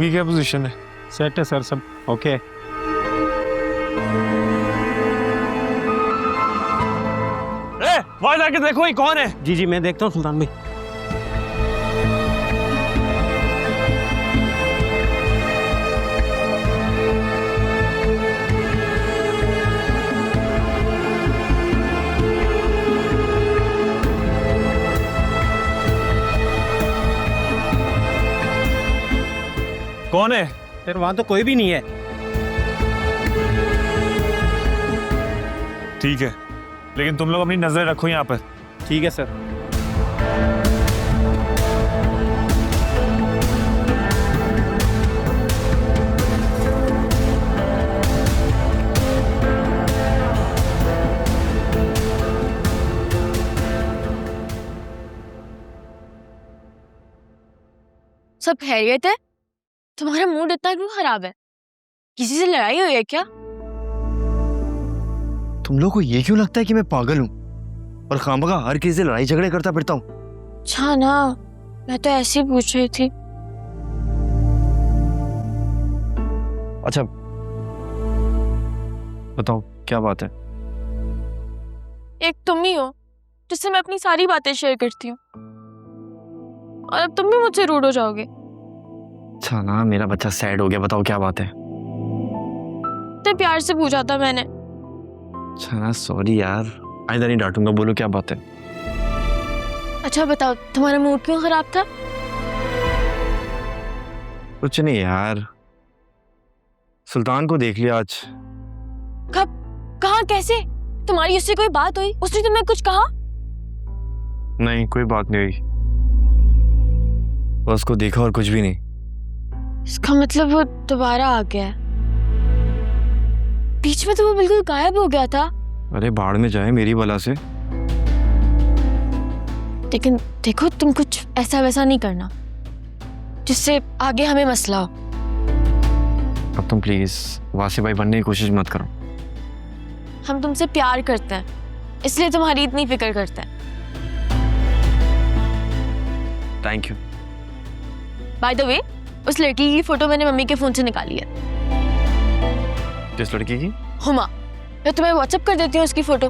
Room की क्या position है? सेट है सर, सब ओके। वहां जाके देखो ये कौन है। जी मैं देखता हूँ सुल्तान भाई। कौन है? फिर वहां तो कोई भी नहीं है। ठीक है, लेकिन तुम लोग अपनी नजर रखो यहाँ पर। ठीक है सर। सब खैरियत है? तुम्हारा मूड इतना क्यों खराब है? किसी से लड़ाई हुई है क्या? तुम लोग को ये क्यों लगता है कि मैं पागल हूँ और खामखा हर किसी से लड़ाई झगड़े करता फिरता हूँ? अच्छा ना, मैं तो ऐसे ही पूछ रही थी। अच्छा बताओ क्या बात है? एक तुम ही हो जिससे मैं अपनी सारी बातें शेयर करती हूँ, और अब तुम भी मुझसे रूड हो जाओगे। अच्छा ना, मेरा बच्चा सैड हो गया। बताओ क्या बात है? इतने प्यार से पूछा था मैंने। अच्छा ना, सॉरी यार, आइंदा नहीं डांटूंगा। बोलो क्या बात है? अच्छा बताओ, तुम्हारा मूड क्यों खराब था? कुछ नहीं यार, सुल्तान को देख लिया आज। कब? कहाँ? कैसे? तुम्हारी उससे कोई बात हुई? उसने तुम्हें कुछ कहा? नहीं, कोई बात नहीं हुई, बस उसको देखा और कुछ भी नहीं। इसका मतलब वो दोबारा आ गया है। बीच में तो वो बिल्कुल गायब हो गया था। अरे भाड़ में जाए मेरी बला से। लेकिन देखो, तुम कुछ ऐसा वैसा नहीं करना जिससे आगे हमें मसला हो। अब तुम प्लीज वासी भाई बनने की कोशिश मत करो। हम तुमसे प्यार करते हैं, इसलिए तुम्हारी इतनी फिक्र करते हैं। Thank you. By the way, उस लड़की की फोटो मैंने मम्मी के फोन से निकाली है। किस लड़की की? हुमा। मैं तुम्हें व्हाट्सएप कर देती हूँ उसकी फोटो।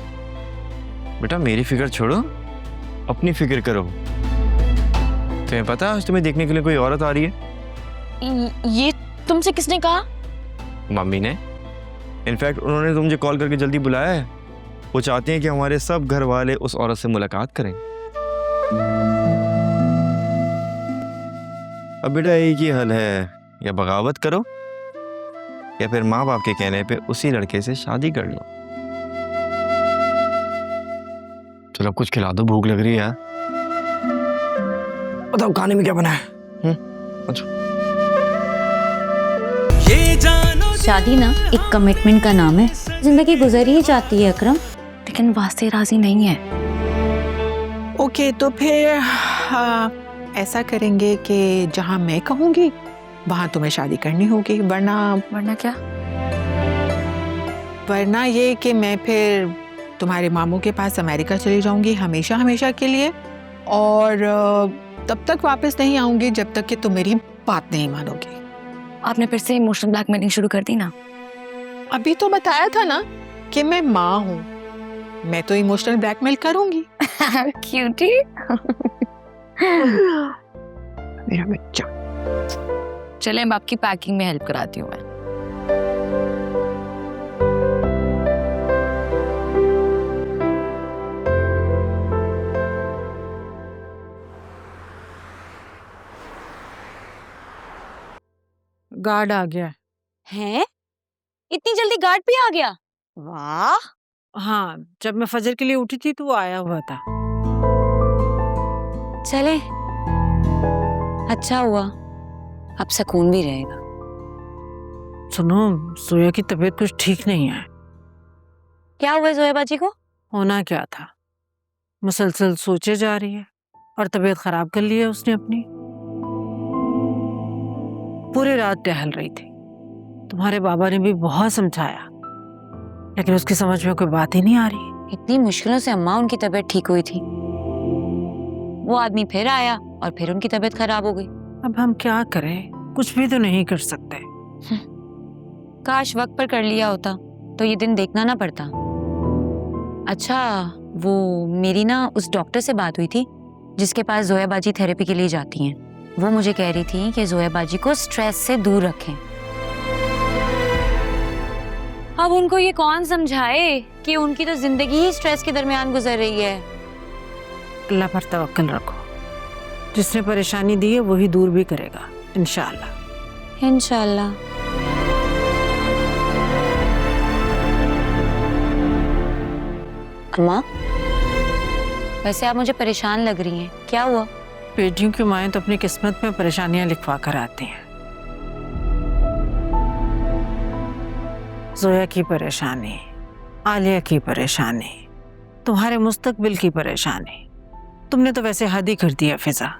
बेटा मेरी फिक्र छोड़ो, अपनी फिक्र करो। तुम्हें पता है आज तुम्हें देखने के लिए कोई औरत आ रही है? ये तुमसे किसने कहा? मम्मी ने। इनफैक्ट उन्होंने तो मुझे कॉल करके जल्दी बुलाया है। वो चाहते हैं कि हमारे सब घर वाले उस औरत से मुलाकात करें। अब बेटा एक ही हल है, या बगावत करो या फिर माँ बाप के कहने पे उसी लड़के से शादी कर लो। चलो कुछ खिला दो, भूख लग रही है यार। बताओ खाने में क्या बना है? अच्छा। शादी ना एक कमिटमेंट का नाम है। जिंदगी गुजर ही जाती है अकरम, लेकिन वास्ते राजी नहीं है। ओके तो फिर ऐसा करेंगे कि जहाँ मैं कहूँगी वहाँ तुम्हें शादी करनी होगी, वरना क्या? वरना ये कि मैं फिर तुम्हारे मामू के पास अमेरिका चली जाऊंगी हमेशा हमेशा के लिए, और तब तक वापस नहीं आऊंगी जब तक कि तुम मेरी बात नहीं मानोगी। आपने फिर से इमोशनल ब्लैकमेलिंग शुरू कर दी ना। अभी तो बताया था ना कि मैं माँ हूँ, मैं तो इमोशनल ब्लैकमेल करूंगी। क्यूटी। मेरा बच्चा। चले अब आपकी पैकिंग में हेल्प कराती हूँ मैं। गार्ड आ गया हैं? इतनी जल्दी गार्ड भी आ गया? वाह। हाँ, जब मैं फजर के लिए उठी थी तो वो आया हुआ था। चले, अच्छा हुआ, अब सुकून भी रहेगा। सुनो, सोया की तबीयत कुछ ठीक नहीं है। क्या हुआ जोया बाजी को? होना क्या था, मुसलसल सोचे जा रही है और तबीयत खराब कर ली है उसने अपनी। पूरी रात टहल रही थी, तुम्हारे बाबा ने भी बहुत समझाया, लेकिन उसकी समझ में कोई बात ही नहीं आ रही। इतनी मुश्किलों से अम्मा उनकी तबीयत ठीक हुई थी, वो आदमी फिर आया और फिर उनकी तबीयत खराब हो गई। अब हम क्या करें, कुछ भी तो नहीं कर सकते। काश वक्त पर कर लिया होता तो ये दिन देखना ना पड़ता। अच्छा, वो मेरी ना उस डॉक्टर से बात हुई थी जिसके पास जोया बाजी थेरेपी के लिए जाती हैं। वो मुझे कह रही थी कि जोया बाजी को स्ट्रेस से दूर रखें। अब उनको ये कौन समझाए कि उनकी तो जिंदगी ही स्ट्रेस के दरमियान गुजर रही है। अल्लाह पर तवक्कल रखो, जिसने परेशानी दी है वही दूर भी करेगा इंशाअल्लाह। इंशाल्लाह। अम्मा, वैसे आप मुझे परेशान लग रही हैं, क्या हुआ? बेटियों की माएँ तो अपनी किस्मत में परेशानियां लिखवा कर आती हैं। जोया की परेशानी, आलिया की परेशानी, तुम्हारे मुस्तकबिल की परेशानी। तुमने तो वैसे हद ही कर दिया फिजा।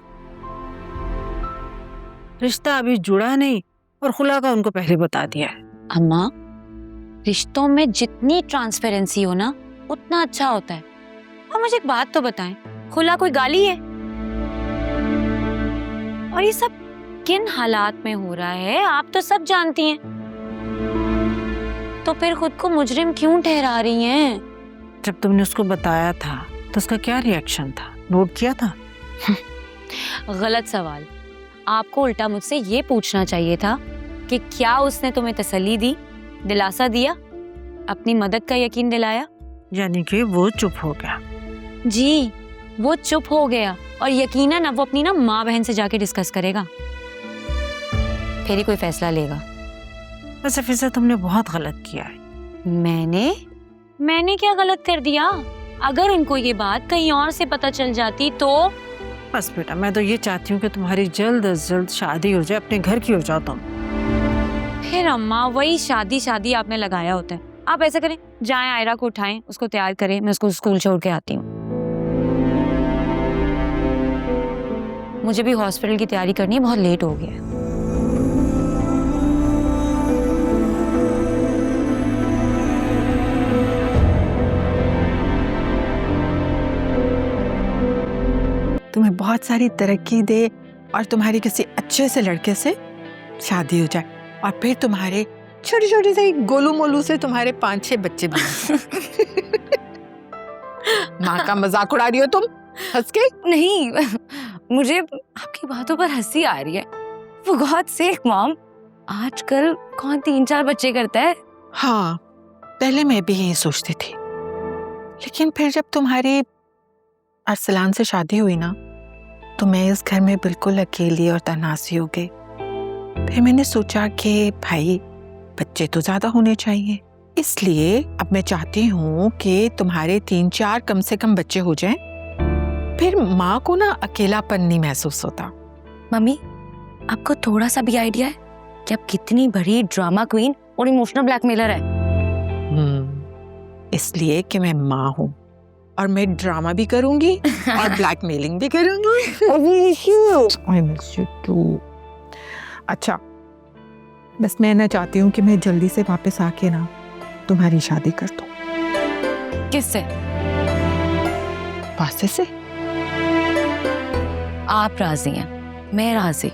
रिश्ता अभी जुड़ा नहीं और खुला का उनको पहले बता दिया है। अम्मा, रिश्तों में जितनी ट्रांसपेरेंसी हो ना उतना अच्छा होता है। और मुझे एक बात तो बताएं, खुला कोई गाली है? और ये सब किन हालात में हो रहा है आप तो सब जानती हैं। तो फिर खुद को मुजरिम क्यों ठहरा रही हैं? जब तुमने उसको बताया था तो उसका क्या रिएक्शन था, नोट किया था? गलत सवाल। आपको उल्टा मुझसे ये पूछना चाहिए था कि क्या उसने तुम्हें तसल्ली दी, दिलासा दिया, अपनी मदद का यकीन दिलाया? यानी कि वो चुप हो गया। जी, वो चुप हो गया और यकीनन अब वो अपनी ना माँ बहन से जाके डिस्कस करेगा, फिर ही कोई फैसला लेगा। वैसे फिजा तुमने बहुत गलत किया है। मैंने क्या गलत कर दिया? अगर उनको ये बात कहीं और से पता चल जाती तो? बस बेटा, मैं तो ये चाहती हूँ कि तुम्हारी जल्द अज जल्द शादी हो जाए, अपने घर की हो जाओ तुम। फिर अम्मा वही शादी आपने लगाया होता है। आप ऐसा करें, जाएं आयरा को उठाएं, उसको तैयार करें, मैं उसको स्कूल छोड़ के आती हूँ। मुझे भी हॉस्पिटल की तैयारी करनी है, बहुत लेट हो गया है। तुम्हें बहुत सारी तरक्की दे और तुम्हारी किसी अच्छे से लड़के से शादी हो जाए और फिर तुम्हारे छोटे छोटे से गोलू मोलू से तुम्हारे 5-6 बच्चे भी। माँ का मजाक उड़ा रही हो तुम हंस के? नहीं, मुझे आपकी बातों पर हंसी आ रही है। For God's sake, मॉम, आजकल कौन 3-4 बच्चे करता है? हाँ, पहले मैं भी यही सोचती थी, लेकिन फिर जब तुम्हारी अरसलान से शादी हुई ना तो मैं इस घर में बिल्कुल अकेली और तन्हासी हो गई। फिर मैंने सोचा कि भाई बच्चे तो ज्यादा होने चाहिए, इसलिए अब मैं चाहती हूँ कि तुम्हारे 3-4 कम से कम बच्चे हो जाएं, फिर माँ को ना अकेलापन नहीं महसूस होता। मम्मी, आपको थोड़ा सा भी आइडिया है कि आप कितनी बड़ी ड्रामा क्वीन और इमोशनल ब्लैकमेलर है? इसलिए कि मैं माँ हूँ और मैं ड्रामा भी करूंगी और ब्लैकमेलिंग भी करूंगी। I miss you too. अच्छा, बस मैं ना चाहती हूँ कि मैं जल्दी से वापस आके ना तुम्हारी शादी कर दूँ। किससे? वासे से। आप राजी हैं, मैं राजी।